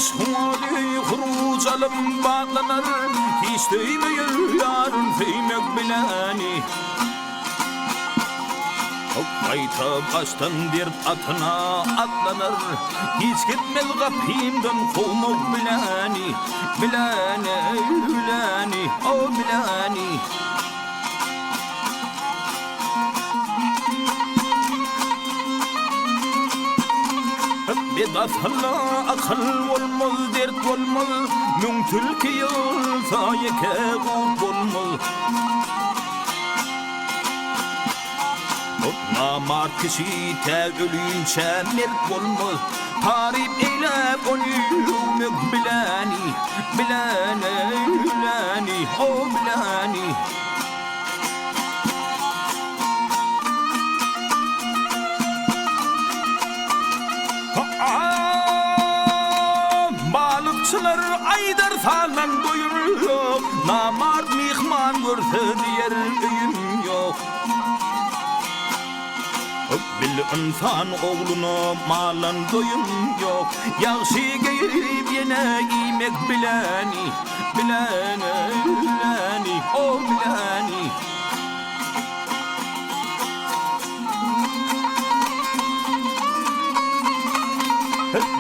Suali huruc alım bağlanır, hiç değmeyin yarın feymek bileni. Kayta baştan bir atına atlanır, hiç gitmez kapımdan kovmak bileni. Bileni, bileni, o bileni. Bedafalla akıl olmaz, dert olmaz, mün tilki yılsa yeke kut olmaz. Namart kişi te ölünçe mert olmaz, tarif eylep onu bileni. Bileni, bileni, o bileni. Balıkçılar aydar falan doyuruyor, namart mihman görse diğer öyün yok. Bil insan oğluna malan doyun yok, yaxşı giyip yine giymek bileni. Bileni, bileni, o bileni.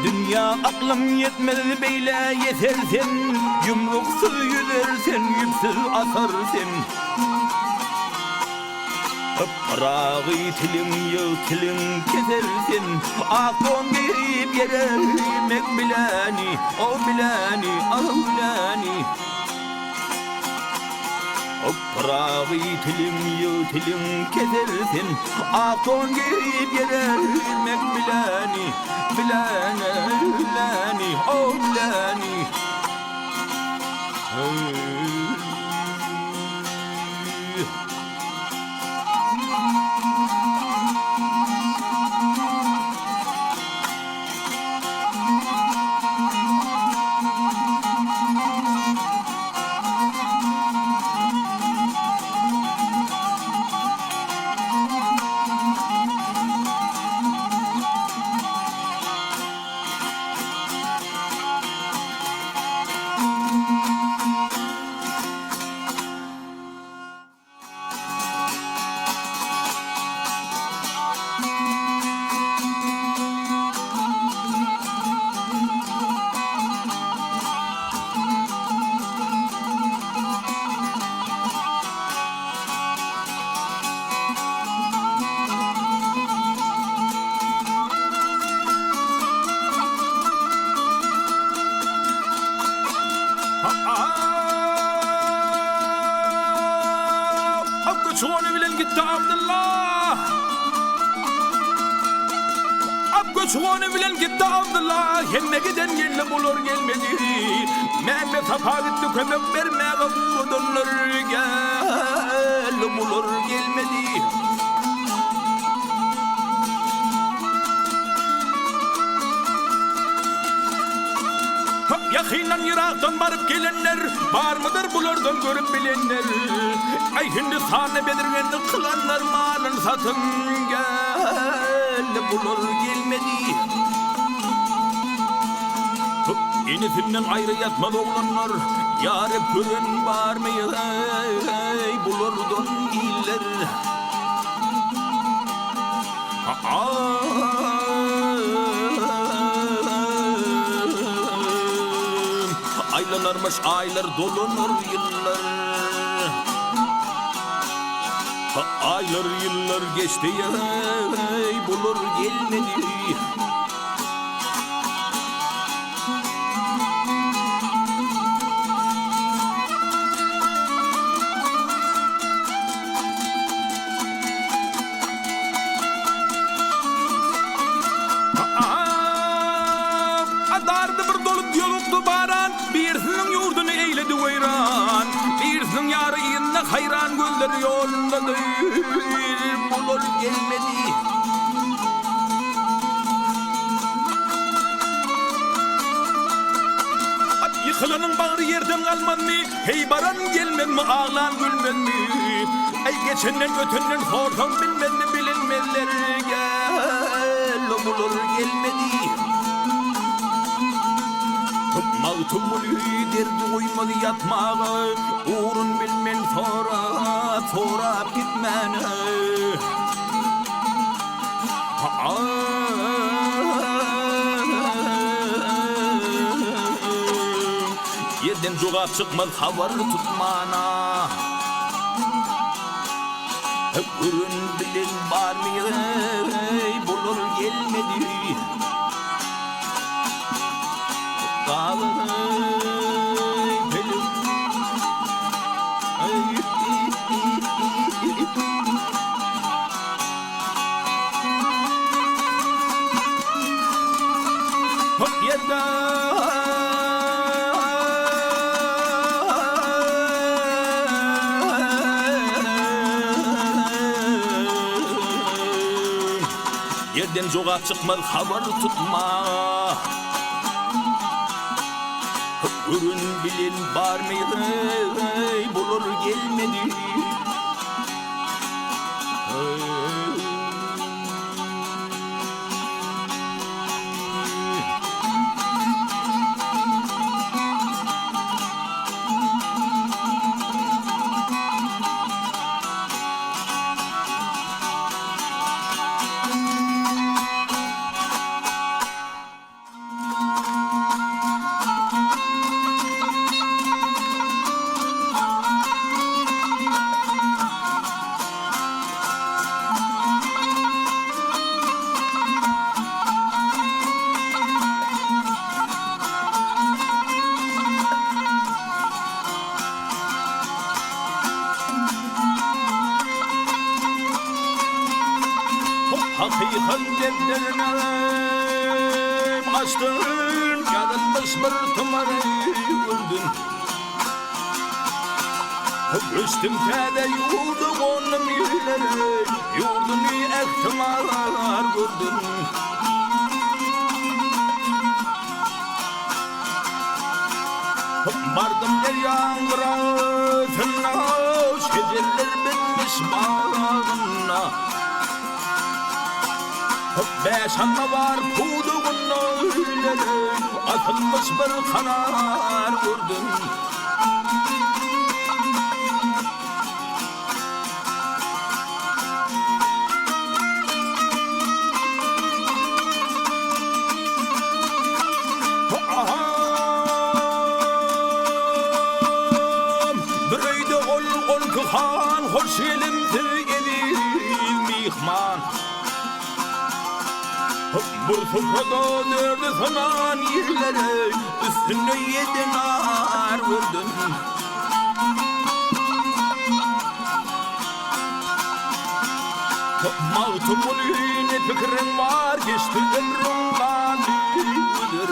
Dünya aklım yetmez beyle yetersin, yumruksuz yüzersin, yüpsüz asarsın. Parağı tilim yıl tilim kesersin, aklın giyip yere yemek bileni. O bileni, o bileni. Parağı tilim yıl tilim kesersin, aklın giyip yere yemek bileni. Bileni, bileni, o bileni. Şuanı bilen gitti Abdullah. Abgo şuanı bilen gitti Abdullah. Hemme giden yerle bulur gelmedi. Mehmet safa gitti kömek vermeye vurdular. Gel bulur gelmedi. Yakından yıraktan barıp gelenler, var mıdır bulardan görüp bilenler? Ay Hindistan'ı belirgenlik kılanlar, malın satın gel bulur gelmedi. Enisinden ayrı yatmadı oğlanlar, yarep gören var mı bulurdan iller. Aylanarmış aylar dolanır yıllar. Aylar yıllar geçti ya bulur gelmedi. Adardı bir dolup yoluktu baran, birisinin yurdunu eyledi vayran. Birisinin yarı yığınına hayran gözleri yolladı, bulur gelmedi. At yıkılanın bağrı yerden kalman mı? Hey baran gelmen mi? Ağlan gülmen mi? Ay geçenden ötenden sorsan bilmen mi? Bilinmezler gel bulur gelmedi. Mavtumul derdi koymadı yatmağa, uğrun bilmen sonra gitmene. Yerden joğa çıkmaz havar tutmana. Ürün bilin var mı bulur gelmedi. Yerden joğa çıkmaz haber tutma. Ürün bilin var mıydı bulur gelmedi. Hakikat defterine açtın, yaratmış bir tımarı gördün. Üstüm tede yurdum onun yerleri, yurdun ihtimalar gördün. Vardım yer yağmurasına, şeceller bitmiş bağına. Beş anna var puduğun öylere, atılmış bir kanar gördüm. Bireyde ol kıhan, hoş elimdir evil mihman. Bu sofrada nerede sanan yerlere, üstüne yedin ağır vurdun. Mavtumun ne fikrin var, geçti ömrümden bilir.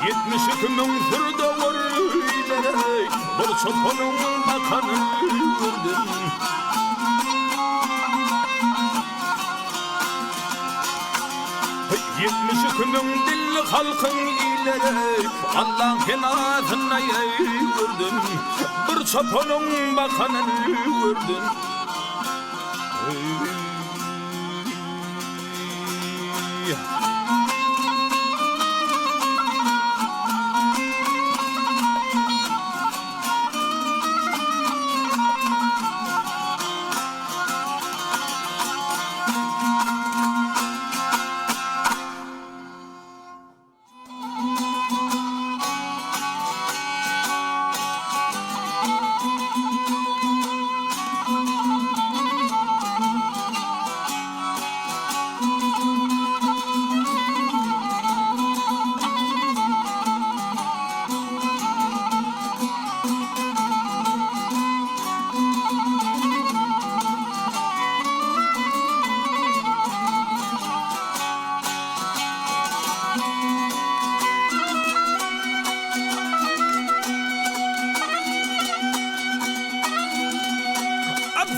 72 bin sırda var ileri, bir çopanın bakanı vurdun. 72 bin dilli halkın ileri, Allah kenasına yayırdın. Bir çopanın bakanı vurdun.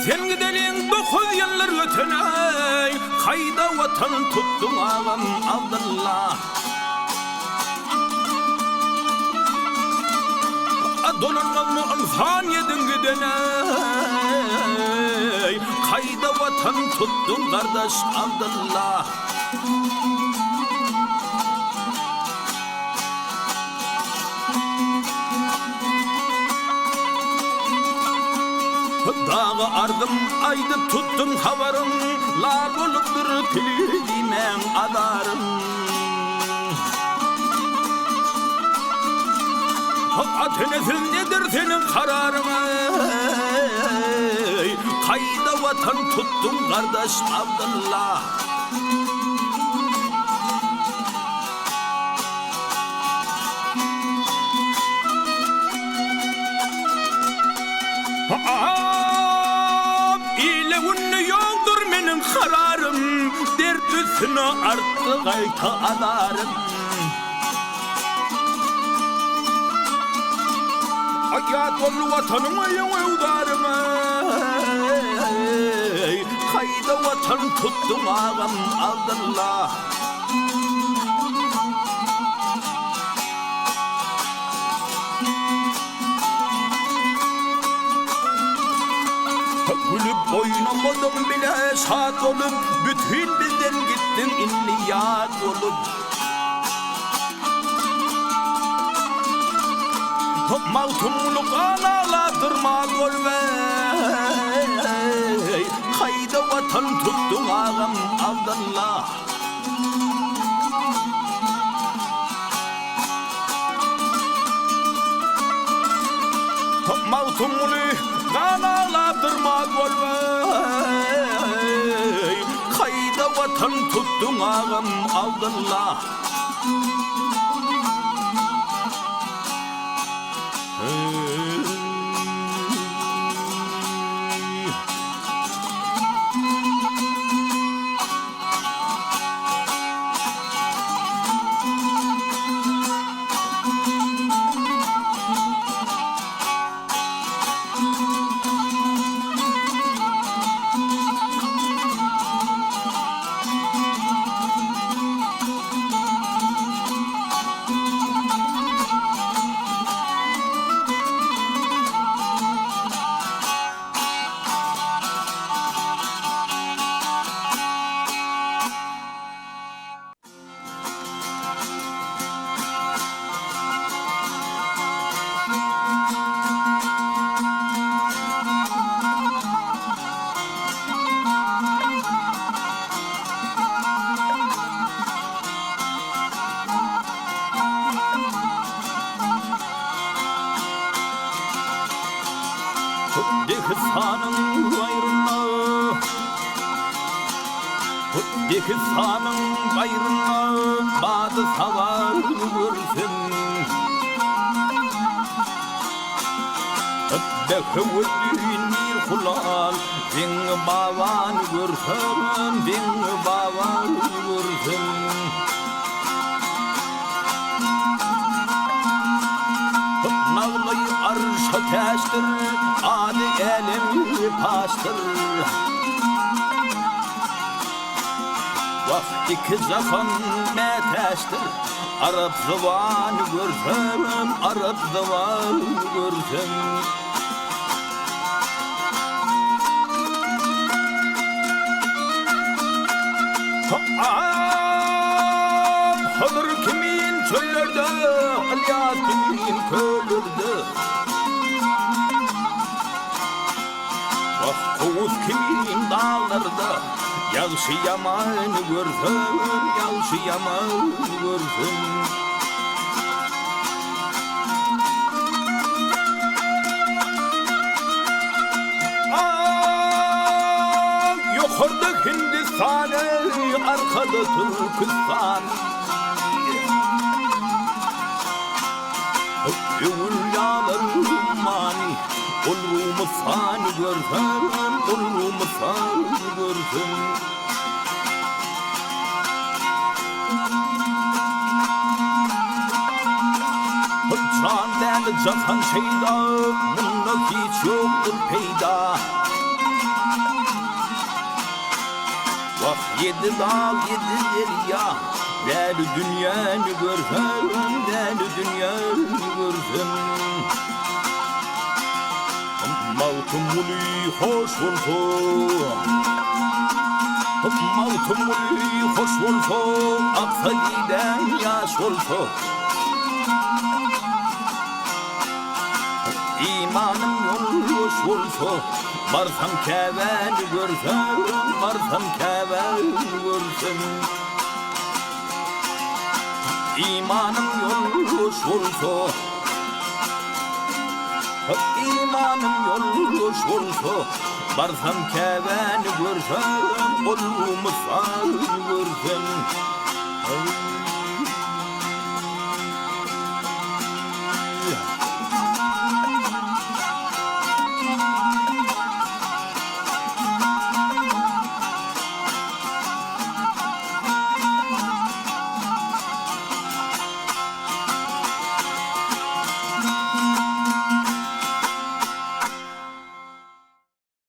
Sen gidelim 9 yıllar ötene, kayda vatan tuttum ağam Abdullah. Donanmam mı insan yedin gidene, kayda vatan tuttum kardeş Abdullah. Dağı ardım aydı tuttum havarım, lal olupdur tilimen adarım. Atenesin nedir senin kararın? Kayda vatan tuttun kardeş Abdullah. İle ünlü yoldur benim kararım, dert üstüne arttı kayta adarım. Ya dolu vatanıma yavrularım, kayda vatan tuttum ağam Abdullah. Gülüp oynamadım bile saat olup, bütün bizden gittin illiyat olup. Mağtumluk analadırma görme, kayda vatan tuttun ağam Abdullah. Mağtumluk analadırma görme, kayda vatan tuttun ağam Abdullah. Dekistan'ın bayrağına, Dekistan'ın bayrağına badı savar vursun. Bekuvudin bir kulal, bin bavan vursun, bin bavan vursun. Nağlayı arşa teştir, adı elim pastır. Vakti zafan meteştir, Arap zavanı görsün, Arap zavanı görsün. Hazır kimin çöllerde, alyat kimin köylerde. Kovuz kimin dağlarda, yağışı yaman görsün, yağışı yaman görsün. Yukarıda Hindistan'ı, arkada Türkistan. Yağlar mani, olumu sani görsün, olumu sani görsün. Can değerli cahan şeyda, bunda hiç yoktur peyda. Vah yedi dağ yedi derya, değerli dünyanı görsün, değerli dünyanı görsün. Mağtumuli hoş olsun, mağtumuli hoş olsun, aksaliden yaş olsun. İmanım yolmuş olsun, Varsam keveni görsem, varsam keveni görsem. İmanım yolluş olsa, İmanım yolluş olsa, varsam keveni görsem, olmasa görsem.